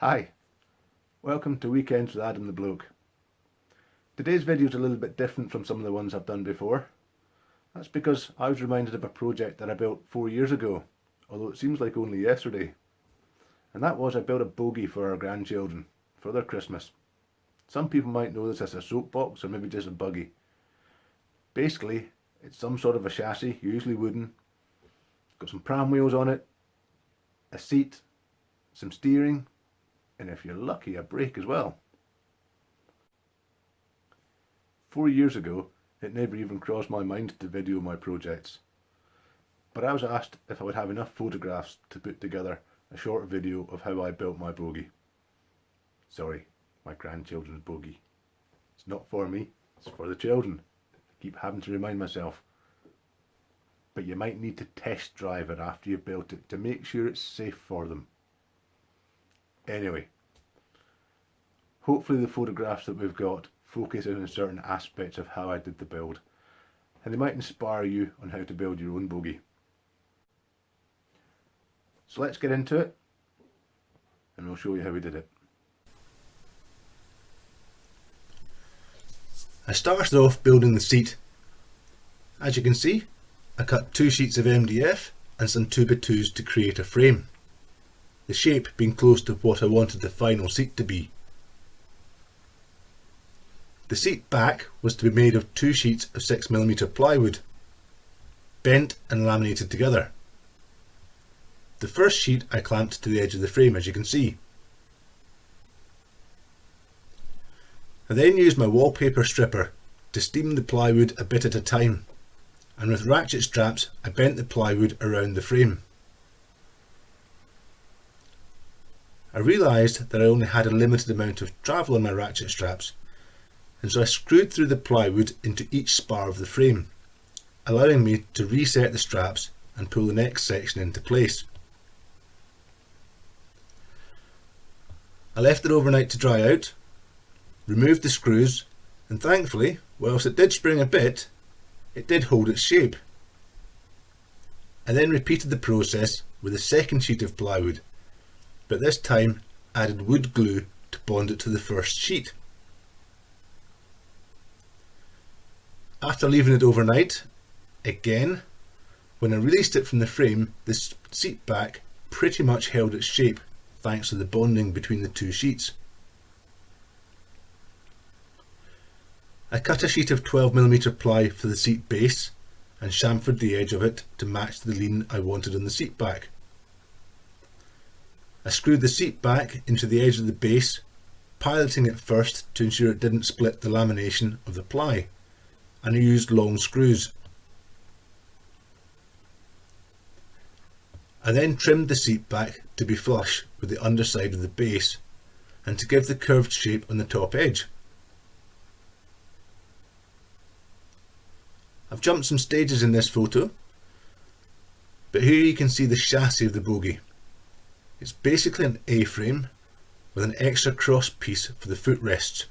Hi, welcome to Weekends with Adam the Bloke. Today's video is a little bit different from some of the ones I've done before. That's because I was reminded of a project that I built 4 years ago, although it seems like only yesterday. And that was I built a bogey for our grandchildren, for their Christmas. Some people might know this as a soapbox or maybe just a buggy. Basically, it's some sort of a chassis, usually wooden, got some pram wheels on it, a seat, some steering, and if you're lucky, a brake as well. 4 years ago, it never even crossed my mind to video my projects. But I was asked if I would have enough photographs to put together a short video of how I built my bogey. Sorry, my grandchildren's bogey. It's not for me, it's for the children. I keep having to remind myself. But you might need to test drive it after you've built it to make sure it's safe for them. Anyway, hopefully the photographs that we've got focus in on certain aspects of how I did the build, and they might inspire you on how to build your own bogey. So let's get into it, and we'll show you how we did it. I started off building the seat. As you can see, I cut 2 sheets of MDF and some 2x2s to create a frame, the shape being close to what I wanted the final seat to be. The seat back was to be made of 2 sheets of 6mm plywood, bent and laminated together. The first sheet I clamped to the edge of the frame, as you can see. I then used my wallpaper stripper to steam the plywood a bit at a time, and with ratchet straps I bent the plywood around the frame. I realised that I only had a limited amount of travel on my ratchet straps, and so I screwed through the plywood into each spar of the frame, allowing me to reset the straps and pull the next section into place. I left it overnight to dry out, removed the screws, and thankfully, whilst it did spring a bit, it did hold its shape. I then repeated the process with a second sheet of plywood, but this time added wood glue to bond it to the first sheet. After leaving it overnight, again, when I released it from the frame, the seat back pretty much held its shape thanks to the bonding between the 2 sheets. I cut a sheet of 12mm ply for the seat base and chamfered the edge of it to match the lean I wanted on the seat back. I screwed the seat back into the edge of the base, piloting it first to ensure it didn't split the lamination of the ply, and I used long screws. I then trimmed the seat back to be flush with the underside of the base and to give the curved shape on the top edge. I've jumped some stages in this photo, but here you can see the chassis of the bogey. It's basically an A-frame with an extra cross piece for the footrests.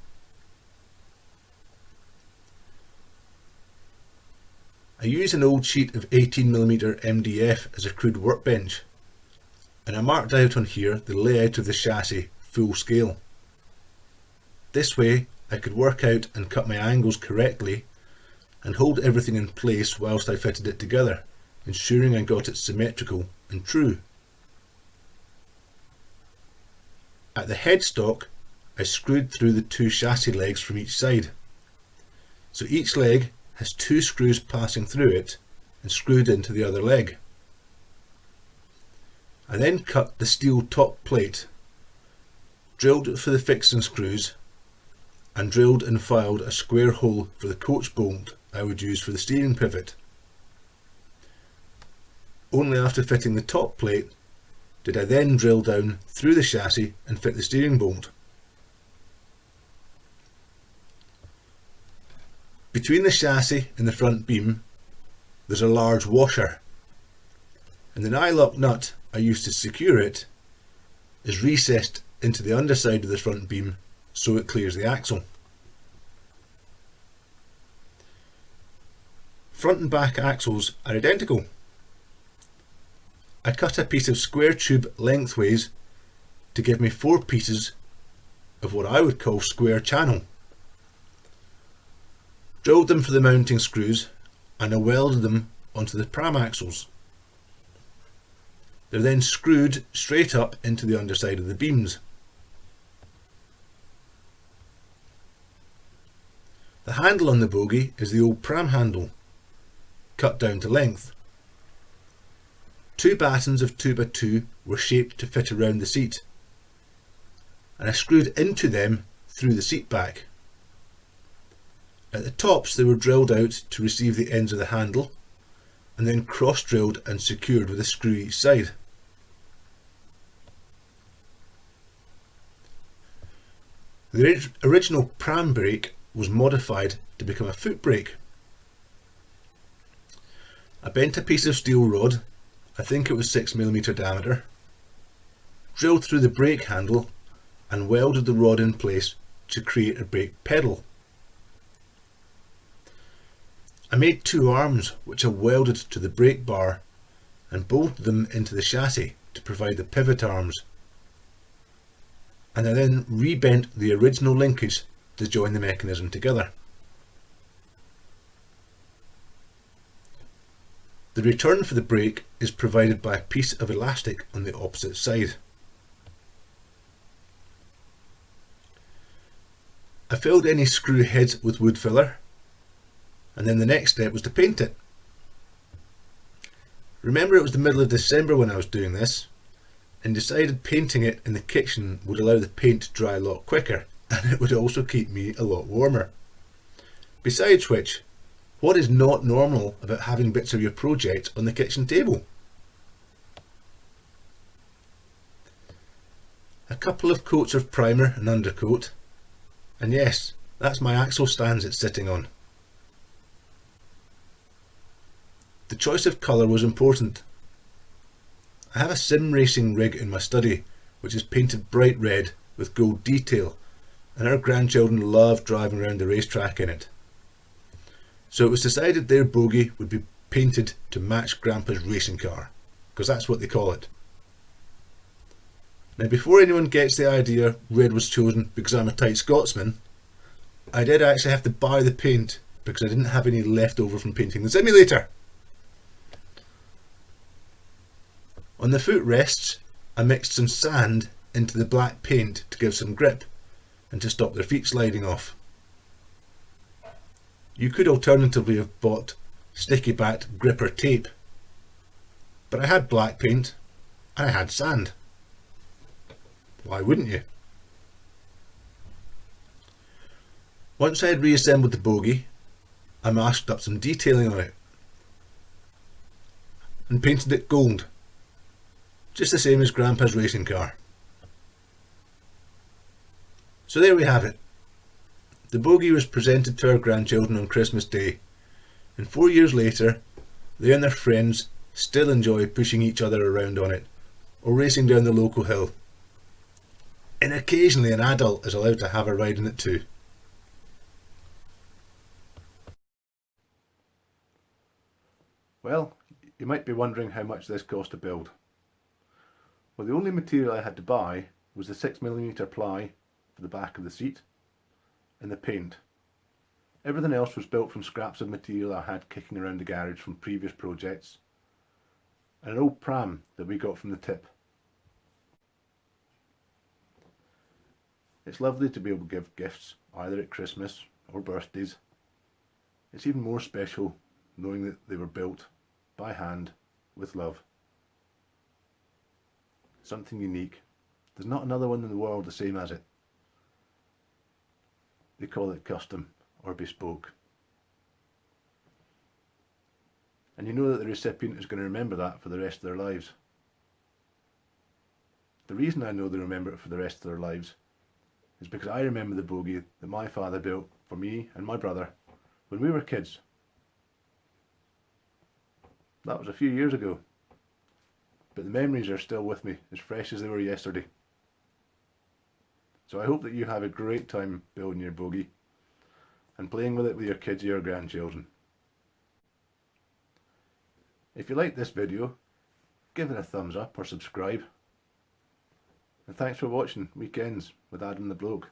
I used an old sheet of 18mm MDF as a crude workbench, and I marked out on here the layout of the chassis full scale. This way I could work out and cut my angles correctly and hold everything in place whilst I fitted it together, ensuring I got it symmetrical and true. At the headstock, I screwed through the 2 chassis legs from each side, so each leg has 2 screws passing through it and screwed into the other leg. I then cut the steel top plate, drilled it for the fixing screws, and drilled and filed a square hole for the coach bolt I would use for the steering pivot. Only after fitting the top plate did I then drill down through the chassis and fit the steering bolt. Between the chassis and the front beam there's a large washer, and the nylock nut I used to secure it is recessed into the underside of the front beam so it clears the axle. Front and back axles are identical. I cut a piece of square tube lengthways to give me 4 pieces of what I would call square channel. Drilled them for the mounting screws and I welded them onto the pram axles. They're then screwed straight up into the underside of the beams. The handle on the Bogey is the old pram handle, cut down to length. 2 battens of 2x2 were shaped to fit around the seat, and I screwed into them through the seat back. At the tops they were drilled out to receive the ends of the handle, and then cross drilled and secured with a screw each side. The original pram brake was modified to become a foot brake. I bent a piece of steel rod, I think it was 6mm diameter, drilled through the brake handle and welded the rod in place to create a brake pedal. I made 2 arms which I welded to the brake bar and bolted them into the chassis to provide the pivot arms, and I then rebent the original linkage to join the mechanism together. The return for the brake is provided by a piece of elastic on the opposite side. I filled any screw heads with wood filler, and then the next step was to paint it. Remember, it was the middle of December when I was doing this, and decided painting it in the kitchen would allow the paint to dry a lot quicker, and it would also keep me a lot warmer. Besides which, what is not normal about having bits of your project on the kitchen table? A couple of coats of primer and undercoat, and yes, that's my axle stands it's sitting on. The choice of colour was important. I have a sim racing rig in my study which is painted bright red with gold detail, and our grandchildren love driving around the racetrack in it. So it was decided their Bogey would be painted to match Grandpa's racing car, because that's what they call it. Now, before anyone gets the idea red was chosen because I'm a tight Scotsman, I did actually have to buy the paint because I didn't have any left over from painting the simulator. On the footrests, I mixed some sand into the black paint to give some grip and to stop their feet sliding off. You could alternatively have bought sticky backed gripper tape, but I had black paint and I had sand. Why wouldn't you? Once I had reassembled the Bogey, I masked up some detailing on it and painted it gold, just the same as Grandpa's racing car. So there we have it. The Bogey was presented to our grandchildren on Christmas Day, and 4 years later they and their friends still enjoy pushing each other around on it or racing down the local hill. And occasionally an adult is allowed to have a ride in it too. Well, you might be wondering how much this cost to build. Well, the only material I had to buy was the 6mm ply for the back of the seat and the paint. Everything else was built from scraps of material I had kicking around the garage from previous projects, and an old pram that we got from the tip. It's lovely to be able to give gifts either at Christmas or birthdays. It's even more special knowing that they were built by hand with love. Something unique. There's not another one in the world the same as it. They call it custom or bespoke. And you know that the recipient is going to remember that for the rest of their lives. The reason I know they remember it for the rest of their lives is because I remember the Bogey that my father built for me and my brother when we were kids. That was a few years ago, but the memories are still with me, as fresh as they were yesterday. So I hope that you have a great time building your Bogey and playing with it with your kids or your grandchildren. If you like this video, give it a thumbs up or subscribe. And thanks for watching Weekends with Adam the Bloke.